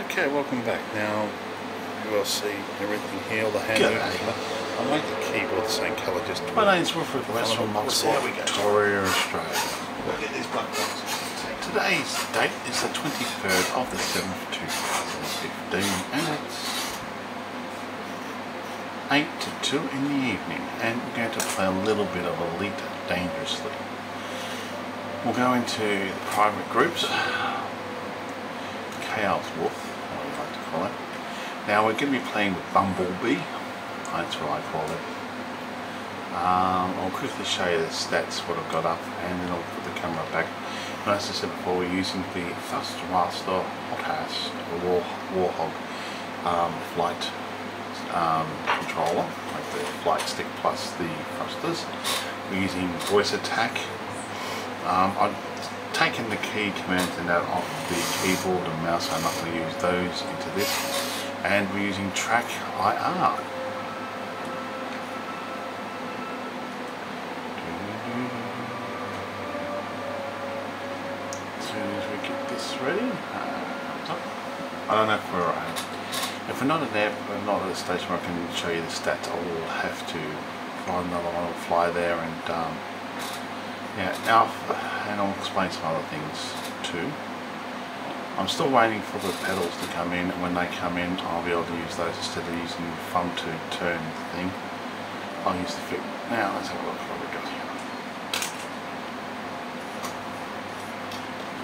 Okay, welcome back. Now you will see everything here, all the hand movements. I'll make the keyboard the same colour. Just my name's Wilfred from Victoria, Australia. Look at these black boxes. Today's date is the 23rd of the 7th 2015 and it's 8 to 2 in the evening, and we're going to play a little bit of Elite Dangerously. We'll go into the private groups, Chaos Wolf, what we like to call it. Now we're going to be playing with Bumblebee, that's what I call it. I'll quickly show you the stats, what I've got up, and then I'll put the camera back. And as I said before, we're using the Thrustmaster Hot-Ass Warhog flight controller, like the flight stick plus the thrusters. We're using voice attack. I've taken the key commands and that off the keyboard and mouse, so I'm not going to use those into this. And we're using track IR. As soon as we get this ready, I don't know if we're not at there, we're not at a stage where I can show you the stats. I will have to find another one, I'll fly there and yeah, now, and I'll explain some other things too. I'm still waiting for the pedals to come in, and when they come in I'll be able to use those instead of using the thumb to turn thing. I'll use the fit. Now let's have a look at what we've got here.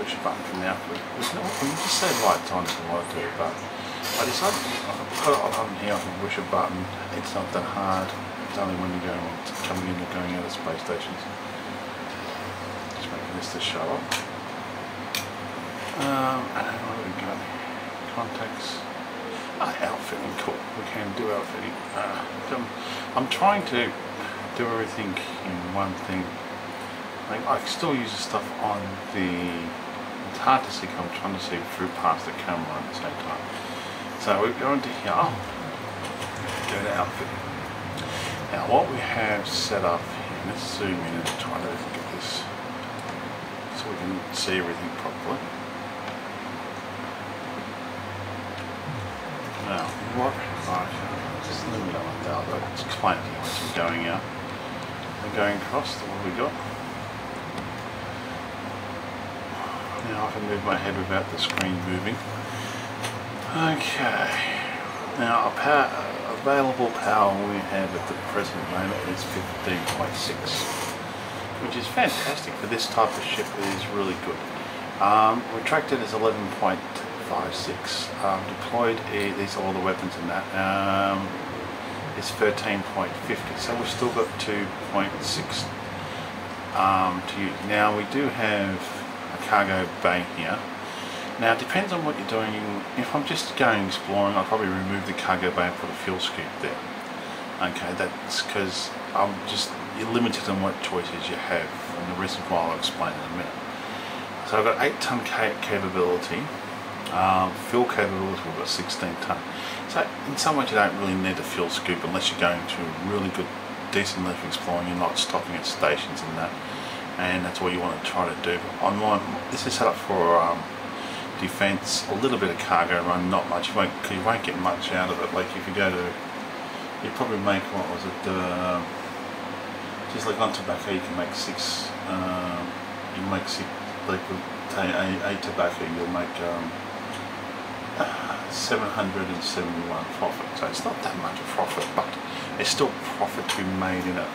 Push a button from the output. We can just say lights on if you want to, but I decided I've got it on here, I can push a button. It's not that hard. It's only when you're coming in or going out of space stations. Just making this to show up. And what have we got? Contacts. Outfitting, cool. We can do outfitting. I'm trying to do everything in one thing. Like, I still use the stuff on the. It's hard to see because I'm trying to see through past the camera at the same time. So we go into here. Go to outfitting. Now what we have set up here. Let's zoom in and try to get this so we can see everything properly. Now, what just let me know what that. I'll explain to you once I'm going out. I'm going across to what we got. Now I can move my head without the screen moving. Okay. Now available power we have at the present moment is 15.6, which is fantastic for this type of ship. It is really good. Retracted is 11.56. Deployed, these are all the weapons in that, is 13.50, so we've still got 2.6 to use. Now we do have a cargo bay here. Now it depends on what you're doing. If I'm just going exploring, I'll probably remove the cargo bay and put a fuel scoop there. Okay, that's because you're limited on what choices you have, and the reason why I'll explain in a minute. So I've got 8-ton capability. Fuel capability, we've got 16 ton. So in some ways you don't really need a fuel scoop unless you're going to really good, decent level exploring. You're not stopping at stations and that, and that's what you want to try to do. On mine, this is set up for defense, a little bit of cargo run, not much. You won't get much out of it. Like if you go to, you probably make, what was it? Just like on tobacco, you can make 6. You make 6. Like with a tobacco, you'll make 771 profit. So it's not that much profit, but there's still profit to be made in it.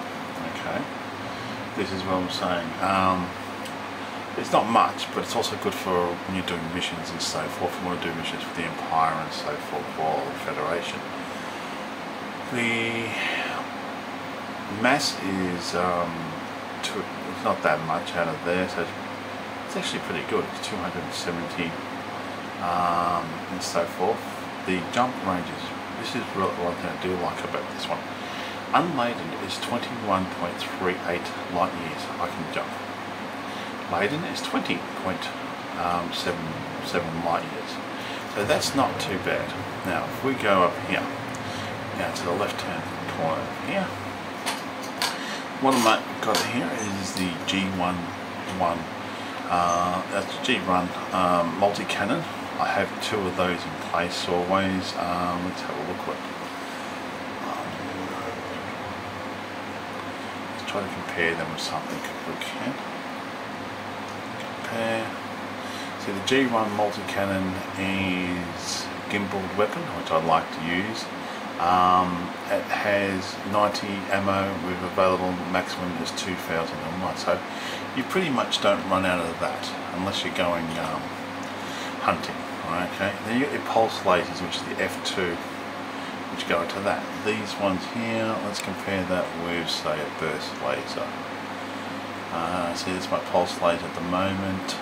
Okay, this is what I'm saying. It's not much, but it's also good for when you're doing missions and so forth. You want to do missions for the Empire and so forth, or the Federation. The mass is it's not that much out of there, so it's actually pretty good. It's 270 and so forth. The jump ranges, this is what I do like about this one. Unladen is 21.38 light years I can jump. Laden is 20.77 light years. So that's not too bad. Now if we go up here, now to the left hand corner here, what I've got here is the G11 that's G-Run multi-cannon I have two of those in place always. Let's have a look what. Let's try to compare them with something if we can. Compare. So the G1 multi-cannon is a gimbaled weapon, which I like to use. It has 90 ammo with available maximum is 2001, so you pretty much don't run out of that unless you're going hunting. Okay, then you get your pulse lasers, which is the F2, which go into that. These ones here, let's compare that with, say, a burst laser. See, this is my pulse laser at the moment.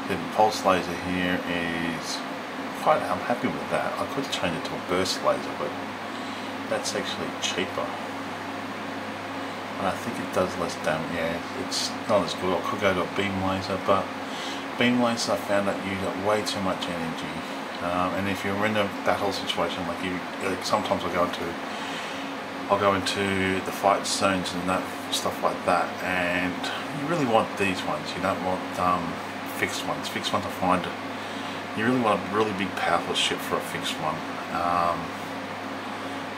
The pulse laser here is quite, I'm happy with that. I could change it to a burst laser, but that's actually cheaper. And I think it does less damage. Yeah, it's not as good. I could go to a beam laser, but beam lasers I found that use up way too much energy. And if you're in a battle situation, like sometimes I'll go into the fight zones and that stuff like that, and you really want these ones. You don't want fixed ones. Fixed ones I find you really want a really big powerful ship for a fixed one,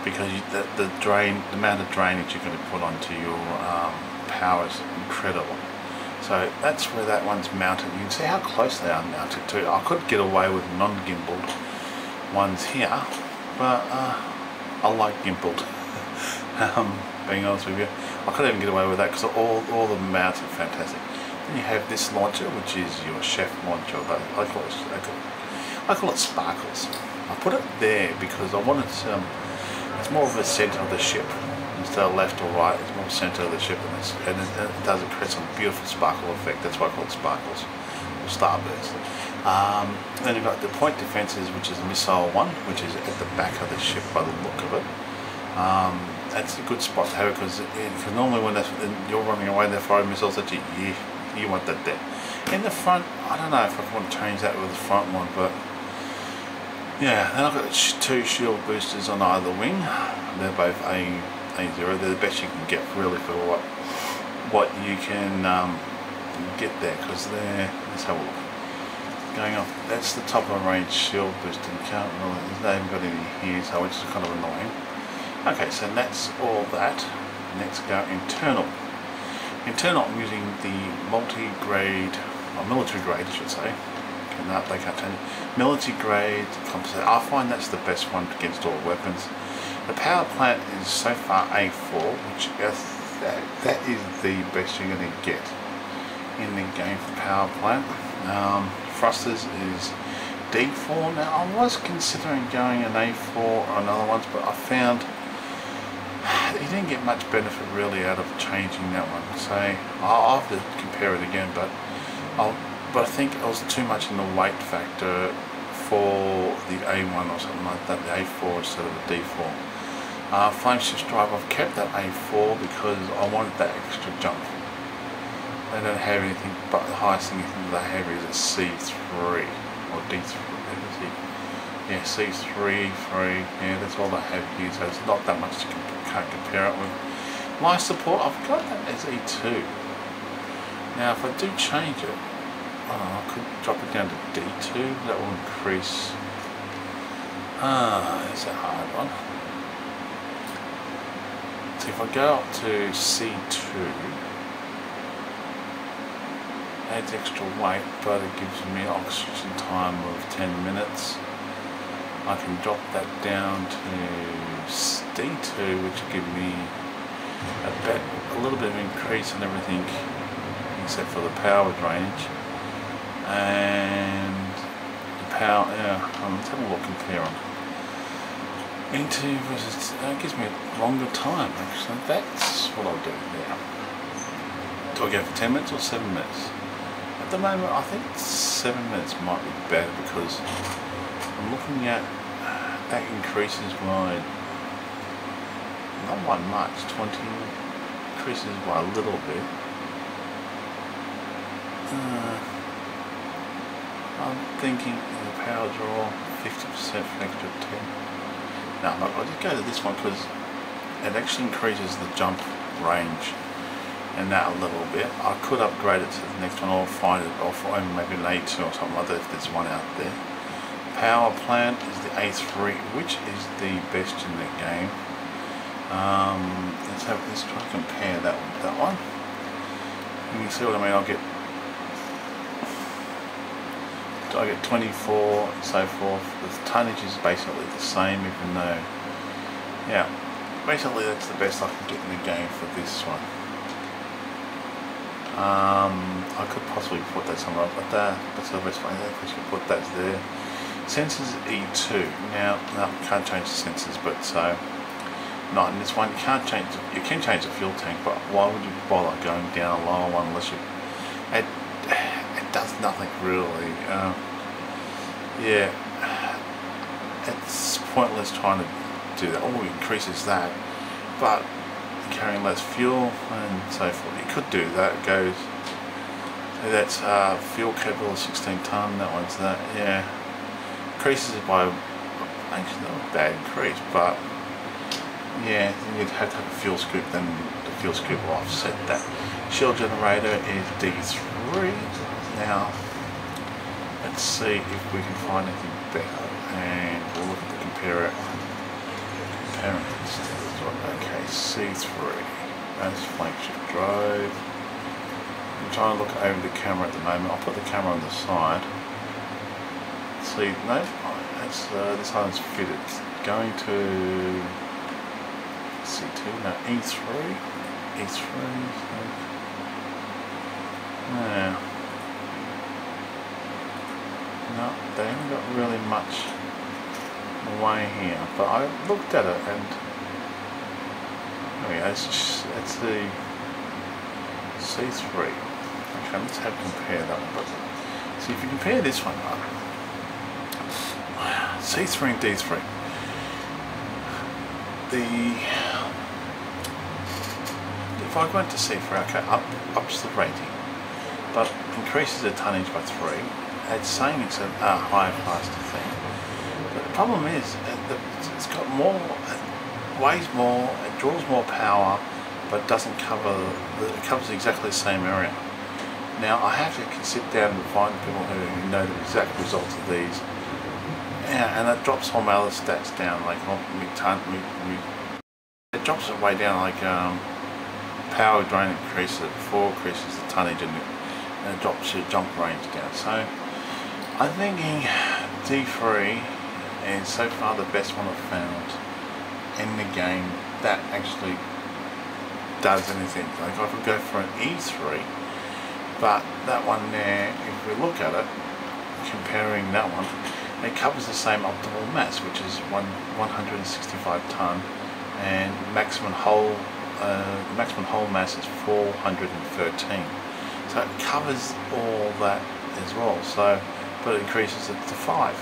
because the amount of drainage you're going to put onto your power is incredible. So that's where that one's mounted. You can see how close they are mounted to. I could get away with non-gimbaled ones here, but I like gimbaled. Being honest with you, I couldn't even get away with that because all the mounts are fantastic. Then you have this launcher, which is your chef launcher, but I call it Sparkles. I put it there because I wanted to, it's more of a centre of the ship instead of left or right. It's more centre of the ship, and it does create some beautiful sparkle effect. That's why I call it Sparkles or Starburst. Then you've got the point defences, which is missile one, which is at the back of the ship by the look of it. That's a good spot to have it because normally when you're running away, they're firing missiles at you. You want that there. In the front, I don't know if I want to change that with the front one, but yeah. Then I've got two shield boosters on either wing. They're both A0. They're the best you can get really for what you can get there, because they're, let's have a look. Going off, that's the top of range shield booster. You can't really, they haven't got any here, so which is kind of annoying. Okay, so that's all that. Next go internal. Internal, I'm using the multi-grade, or military grade I should say. No, they can't change it. Military grade composite. I find that's the best one against all weapons. The power plant is so far A4, which that is the best you're going to get in the game for power plant. Thrusters is D4. Now I was considering going an A4 or another ones, but I found you didn't get much benefit really out of changing that one. So I'll have to compare it again, but I think it was too much in the weight factor for the A1 or something like that, the A4 instead of the D4. Flameshift drive, I've kept that A4 because I wanted that extra jump. They don't have anything, but the highest thing they have is a C3 or D3. Yeah, C3, E3. Yeah, that's all they have here. So it's not that much to can't compare it with. Life support, I've got that as E2. Now, if I do change it, I could drop it down to D2. That will increase. It's a hard one. So if I go up to C2, adds extra weight, but it gives me oxygen time of 10 minutes. I can drop that down to D2, which will give me a little bit of increase in everything except for the power drainage. And the power, let's have a look compare on. Into versus, it gives me a longer time actually. That's what I'll do there. Do I go for 10 minutes or 7 minutes? At the moment I think 7 minutes might be better because I'm looking at that increases my, not by much, 20, increases by a little bit. I'm thinking the power draw 50% for an extra 10. No, I'll just go to this one because it actually increases the jump range and that a little bit. I could upgrade it to the next one or find it, or maybe an A2 or something like that if there's one out there. power plant is the A3, which is the best in the game. Let's try to compare that one with that one. You can see what I mean. I get 24 and so forth. The tonnage is basically the same, even though, yeah, basically that's the best I can get in the game for this one. I could possibly put that somewhere else, but that's the best way. I should put that there. Sensors E2. Now, no, can't change the sensors, but so not in this one. You can't change. You can change the fuel tank, but why would you bother going down a lower one unless you? It does nothing really. Yeah, it's pointless trying to do that. Oh, it increases that, but carrying less fuel and so forth. You could do that. It goes. So that's fuel capable of 16 ton. That one's that. Yeah, increases it by actually not a bad increase, but yeah, you'd have to have a fuel scoop. Then the fuel scoop will offset that. Shield generator is D3. Now, let's see if we can find anything better, and we'll look at the compare it. Okay, C3. That's flagship drive. I'm trying to look over the camera at the moment. I'll put the camera on the side. See, no, that's this one's fitted. It's going to C2. No, E3. E3. Yeah. No, they haven't got really much away here, but I looked at it and anyway, it's the C3. Okay, let's have compare that one. But see if you compare this one up, C3 and D3. If I went to C3, okay, ups the rating, but increases the tonnage by 3. It's saying it's a higher faster thing, but the problem is it's got more, it weighs more, it draws more power, but doesn't cover. It covers exactly the same area. Now I have to sit down and find people who know the exact results of these, yeah, and it drops all my other stats down, like it drops it way down, like power drain increases it, 4 increases the tonnage, and it drops your jump range down. So I'm thinking D3 is so far the best one I've found in the game that actually does anything. Like I could go for an E3, but that one there, if we look at it, comparing that one, it covers the same optimal mass, which is 165 ton, and maximum whole mass is 413. So it covers all that as well. So, but it increases it to 5.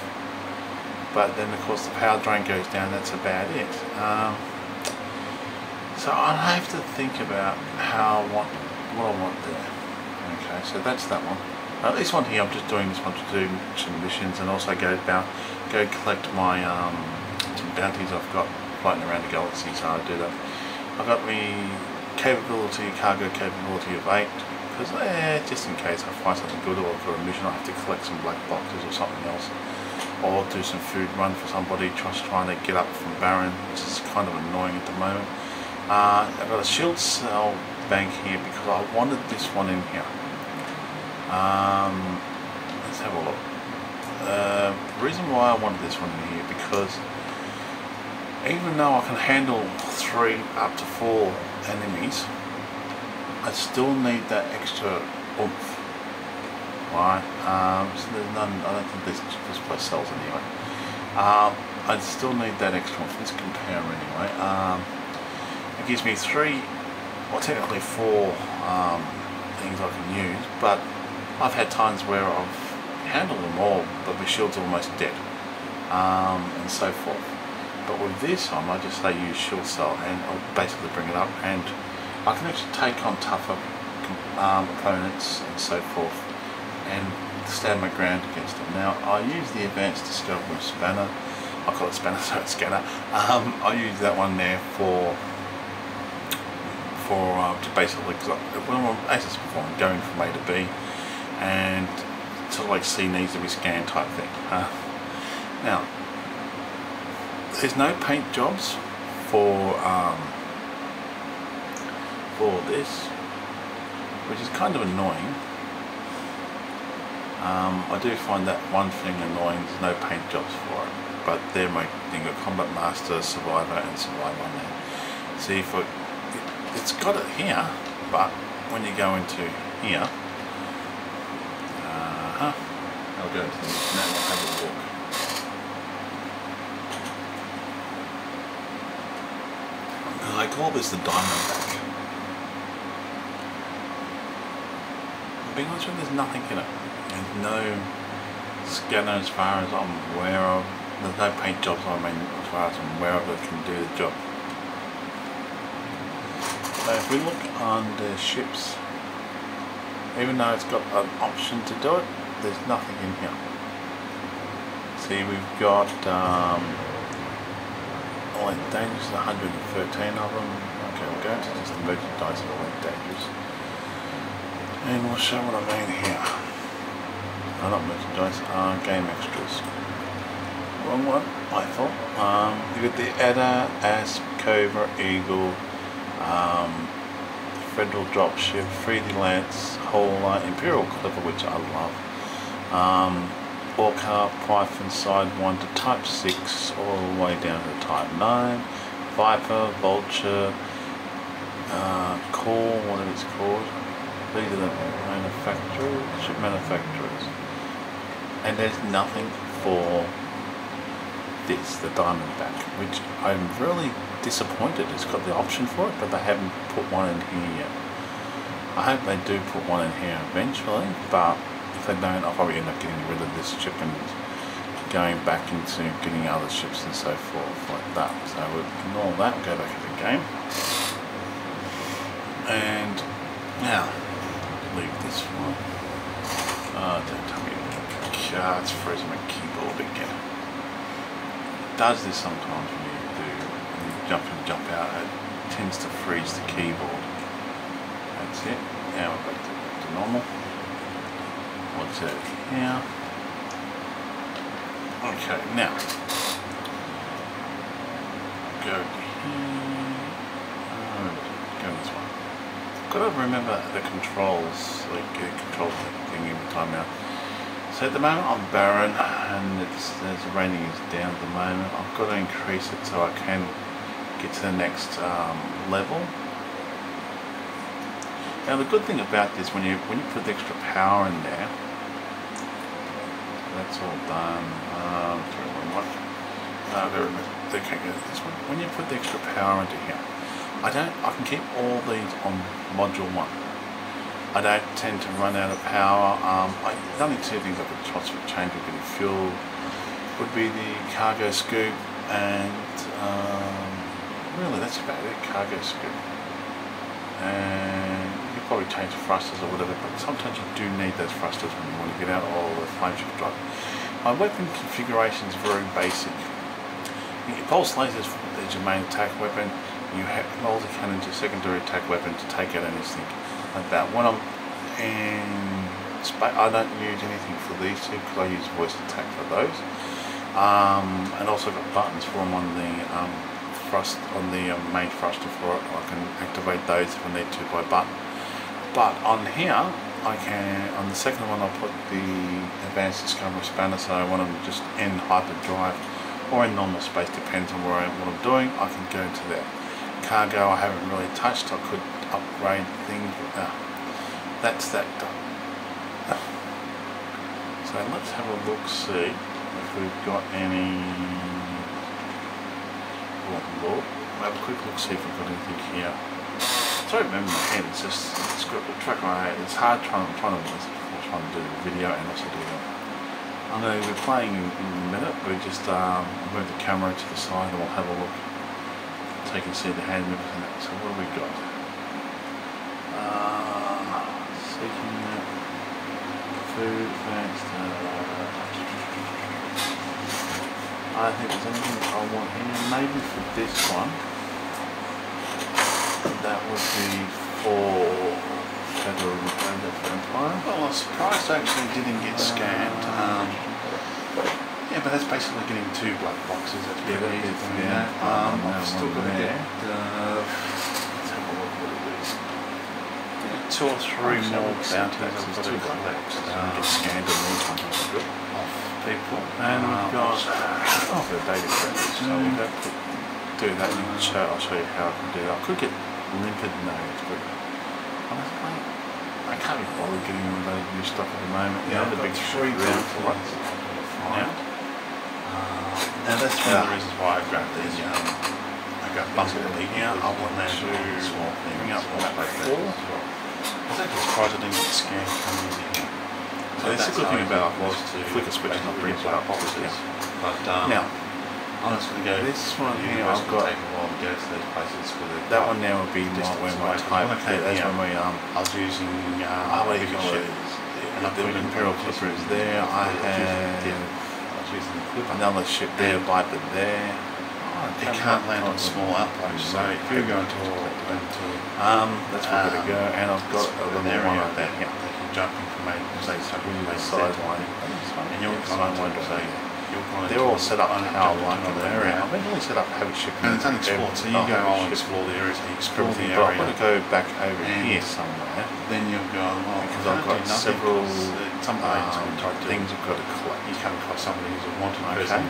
But then of course the power drain goes down. That's about it. So I have to think about what I want there. Okay, so that's that one. This one here, I'm just doing this one to do some missions and also go collect my some bounties I've got floating around the galaxy. So I do that. I've got my cargo capability of 8. Because just in case I find something good or for a mission, I have to collect some black boxes or something else, or do some food run for somebody just trying to get up from Baron, which is kind of annoying at the moment. I've got a shield cell bank here because I wanted this one in here. Let's have a look. The reason why I wanted this one in here, because even though I can handle 3 up to 4 enemies, I still need that extra oomph. Right? So there's none. I don't think this place sells anyway. I still need that extra oomph. Let's compare anyway. It gives me 3, well technically 4 things I can use, but I've had times where I've handled them all, but my shield's almost dead, and so forth. But with this on, I just say use shield cell, and I'll basically bring it up, and I can actually take on tougher opponents and so forth, and stand my ground against them. Now I use the advanced discovery spanner. I call it spanner, so it's scanner. I use that one there to basically, because as I said before, I'm going from A to B, and sort of like C needs to be scanned type thing. Now, there's no paint jobs for this, which is kind of annoying. I do find that one thing annoying. There's no paint jobs for it, but they're making a Combat Master, Survivor, and Survivor on there. See, it's got it here, but when you go into here, I'll go into the internet and have a look. I call this the Diamondback. Being honest with you, there's nothing in it. There's no scanner as far as I'm aware of. There's no paint jobs, I mean, as far as I'm aware of that can do the job. So if we look on the ships, even though it's got an option to do it, there's nothing in here. See, we've got all in dangers, 113 of them. Okay, we'll go into just the merchandise of all in dangers. And we'll show what I mean here. Oh, not merchandise, game extras. Wrong one, I thought. You got the Adder, Asp, Cobra, Eagle, Federal Dropship, 3D Lance, Hauler, Imperial Clipper, which I love. Orca, Python Side 1 to Type 6, all the way down to Type 9, Viper, Vulture, Core, whatever it's called. These are the manufacturers, ship manufacturers. And there's nothing for this, the Diamondback, which I'm really disappointed. It's got the option for it, but they haven't put one in here yet. I hope they do put one in here eventually, but if they don't, I'll probably end up getting rid of this ship and going back into getting other ships and so forth like that. So we'll ignore that, go back to the game. And now, leave this one. Oh, don't tell me it's freezing my keyboard again. It does this sometimes when you jump in, jump out. It tends to freeze the keyboard. That's it. Now we're back to normal. What's it here? Okay, now go here. Go this one. Got to remember the controls, like control thing every time now. So at the moment I'm barren, and the rating is down at the moment. I've got to increase it so I can get to the next level. Now the good thing about this, when you put the extra power in there, that's all done. Okay, this one. When you put the extra power into here, I can keep all these on module 1. I don't tend to run out of power. The only two things I could possibly change would be the fuel, would be the cargo scoop, and really that's about it, cargo scoop. And you could probably change the thrusters or whatever, but sometimes you do need those thrusters when you want to get out of the flameshift drive. My weapon configuration is very basic. Your pulse laser is your main attack weapon. You have multi-cannon as your secondary attack weapon to take out anything like that. When I'm in space, I don't use anything for these two because I use voice attack for those. And also got buttons for them on the main thruster for it. I can activate those if I need to by button. But on here, I can, on the second one, I'll put the advanced discovery spanner, so I want them just in hyperdrive or in normal space, depends on what I'm doing. I can go to that. Cargo I haven't really touched. I could upgrade things, but that's that done. So let's have a look, see if we've got any. We'll have a quick look, see if we've got anything here. Sorry, remember my head. It's just script track my head. It's hard trying to do the video and also do that. I'm going to be playing in a minute. We just move the camera to the side and we'll have a look so you can see the hand movements and that. So what have we got? Seeking food, advanced. I think there's anything I want here. Maybe for this one, that would be for Federal Empire. Well, I'm surprised I actually didn't get scanned. Yeah, but that's basically getting 2 black boxes. That's Yeah, pretty easy doing that. I've still got to get, let's have a look what it is. 2 or 3 more bounties I've got to collect. Get scanned and then something's good. Off people. And we've got, The data credits. So we'll have to do that and I'll show you how I can do that. I could get limpid nodes, but honestly, I can't be bothered getting all those new stuff at the moment. Yeah, The big 3 bounties. Now that's one of the reasons why I grabbed these. I grabbed Bumblebee here. I want them to bring up all that like that. I was actually surprised I didn't get the scan coming in here. So that's the good thing about it was to flick a switch and not bring black boxes. But now, I'm just going to go. this one here I've got. Take a while to go to those places with That one now would be where my type. That's when we I was using what do you call it? and I put Imperial Clipper is there. I have another ship there, Viper there. It can't land on small outposts, so if you're going to that's where we're going to go. And I've got a little area one that there. they can jump in from a Sideline. and you're kind of say They're all set up how I like on the the area. area. I've been really set up heavy ship. And it's unexplored, so you go on and explore the area, so you explore the But I'm area. going to go back over here somewhere Then you'll go, well, because I've got several some things I've got to collect. you come across somebody who's a wanted Okay, person.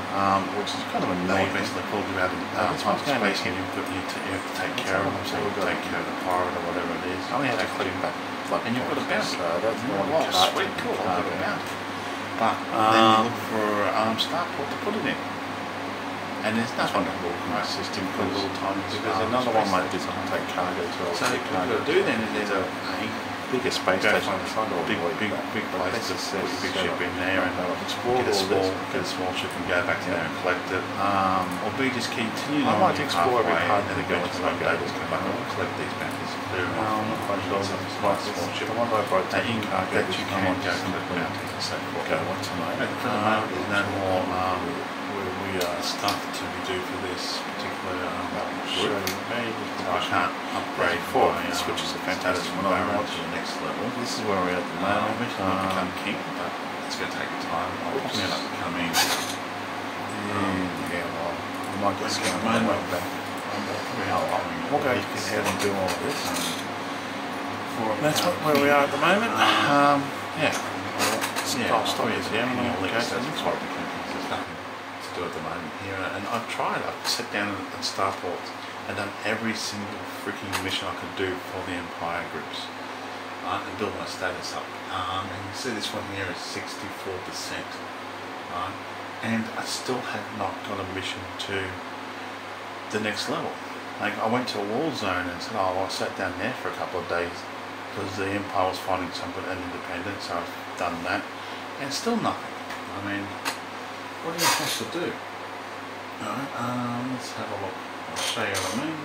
which is kind of They annoying. basically pulled you out of this one's going space in. and you have to take care of them, so you take care of the pirate or whatever it is. I only had to click back. And you've got a bounty. That's the one. Oh, sweet, cool, I've got a bounty. But then you look for starport to put it in. And there's nothing Nice system. for a little tiny There's another one like this. I can take cargo to. So what you've got to do then is there's a bigger space go station. find a big place to put your big ship in there and explore get all a small ship and go back in there and collect it. Or B, just continue I on like to explore every halfway part and then of go the to game. one day, just come back and collect these bounties. Clear them off. Quite small ship. The one I brought That you cargo that you can go some collect bounties and so forth. Go on tonight. And for the moment, there's no more stuff to do for this particular group. So I can't upgrade Four my switches are status fantastic. environment to the next level. This is where we're at the moment. Eventually I'll become king, but it's going to take time. I'll probably end up becoming Yeah, well, I might get scanned on the way back. We'll go ahead and do all of this. That's where we are at the moment. Yeah. I'll stop it here. Okay, so it looks like there's nothing to do at the moment here. And I've tried, I've sat down at Starport and done every single freaking mission I could do for the Empire groups. And build my status up. And you see this one here is 64%. And I still have not got a mission to the next level. Like I went to a war zone and said, oh, I sat down there for a couple of days because the Empire was fighting something and independent, so I've done that. And still nothing. I mean, what are you supposed to do? Alright, let's have a look. I'll show you what I mean.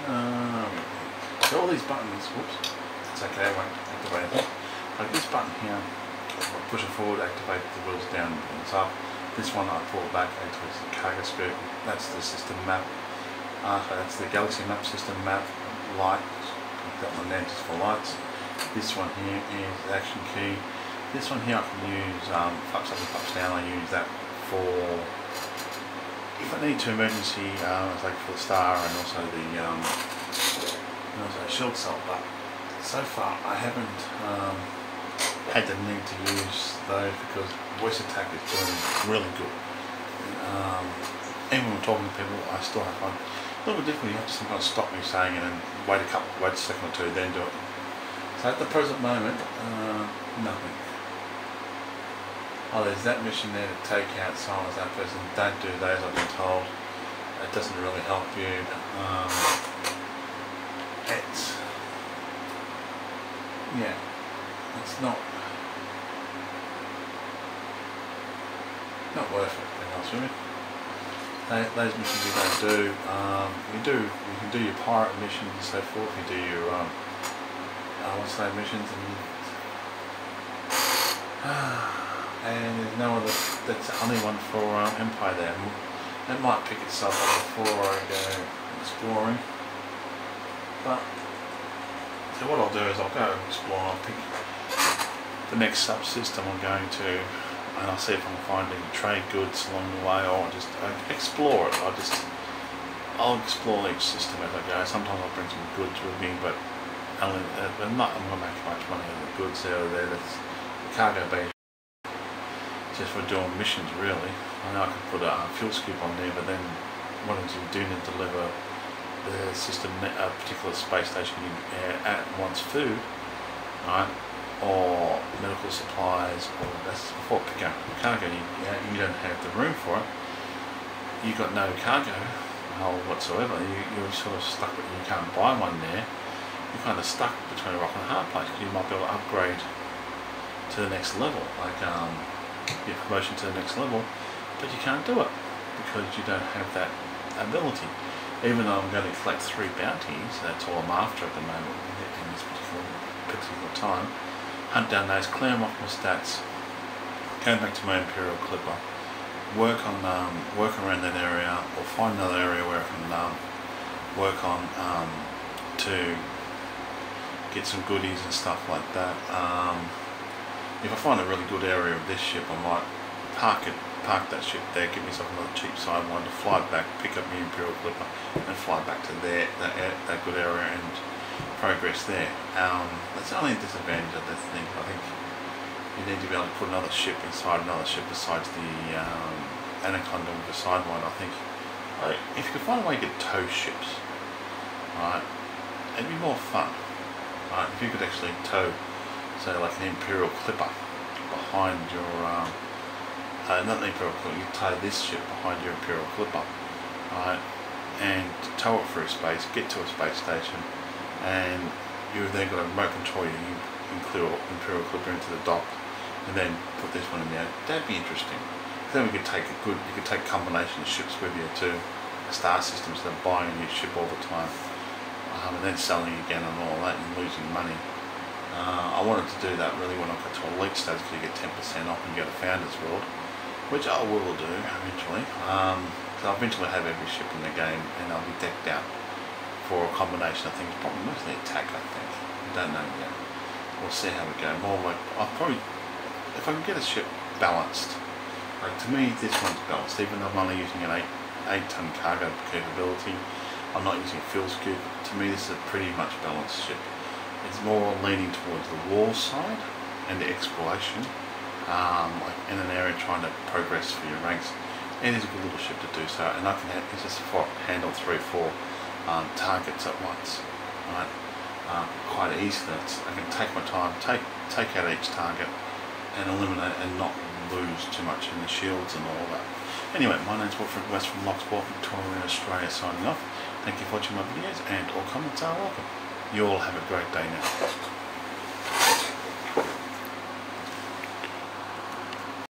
So all these buttons, whoops, it's okay, I won't activate it. Like this button here, I'll push it forward, activate the wheels down and up. This one I pull back, activates the cargo scope. That's the system map. So that's the Galaxy Map System map light. I've got my name just for lights. This one here is the action key. This one here I can use flaps up and flaps down. I use that for if I need to emergency, like for the star and also the shield cell. But so far I haven't had the need to use those because voice attack is doing really good. Even when we're talking to people, I still have one. A little bit difficult, you have to sometimes stop me saying it and wait a second or two, then do it. So at the present moment, nothing. Oh, there's that mission there to take out silence that person. Don't do those, I've been told. It doesn't really help you. It's not worth it, to be honest with you. Those missions you don't do. You can do your pirate missions and so forth. You do your what's those missions and there's no other. That's the only one for Empire there. It might pick itself up before I go exploring. But so what I'll do is I'll go explore. I'll pick the next subsystem I'm going to and I'll see if I can find any trade goods along the way, or just explore it. I'll explore each system as I go. Sometimes I'll bring some goods with me, but I'm not going to make much money on the goods out of there. That's the cargo bay, just for doing missions really. I know I could put a fuel scoop on there, but then what if you do need to deliver the system, a particular space station at once food, right, or medical supplies, or that's before picking up cargo, you don't have the room for it. You've got no cargo whatsoever. You're sort of stuck, but you can't buy one there. You're kind of stuck between a rock and a hard place, because you might be able to upgrade to the next level, like your promotion to the next level, but you can't do it because you don't have that ability. Even though I'm going to collect 3 bounties, that's all I'm after at the moment in this particular time. Hunt down those, clear them off my stats, go back to my Imperial Clipper, work around that area, or find another area where I can work on to get some goodies and stuff like that. If I find a really good area of this ship, I might park that ship there, give myself another cheap sidewinder, fly back, pick up my Imperial Clipper, and fly back to that good area and progress there. That's the only disadvantage of this thing. I think you need to be able to put another ship inside another ship besides the Anaconda with the sidewinder. I think if you could find a way to get tow ships, right, it'd be more fun. Right, if you could actually tow, say, like an Imperial Clipper behind your not an Imperial Clipper, you tie this ship behind your Imperial Clipper, right, and tow it through space, get to a space station, and you've then got a remote control. You can clear Imperial Clipper into the dock, and then put this one in there. That'd be interesting. Then we could take you could take a combination of ships with you to a star system, instead of buying a new ship all the time, and then selling again and all that and losing money. I wanted to do that really when I got to Elite status, because you get 10% off and you go to Founders World, which I will do eventually. So I'll eventually have every ship in the game, and I'll be decked out for a combination of things, probably mostly attack, I think. I don't know yet. We'll see how we go. More like, I'll probably, if I can get a ship balanced, like to me this one's balanced, even though I'm only using an 8-ton cargo capability. I'm not using a fuel scoop. To me this is a pretty much balanced ship. It's more leaning towards the war side and the exploration, like in an area trying to progress for your ranks. It is a good little ship to do so, and I can it's just handle 3 or 4 targets at once, right? Quite easily. I can take my time, take out each target, and eliminate and not lose too much in the shields and all that. Anyway, my name's Wilfred West from Locksport, Victoria, Australia, signing off. Thank you for watching my videos, and all comments are welcome. You all have a great day now.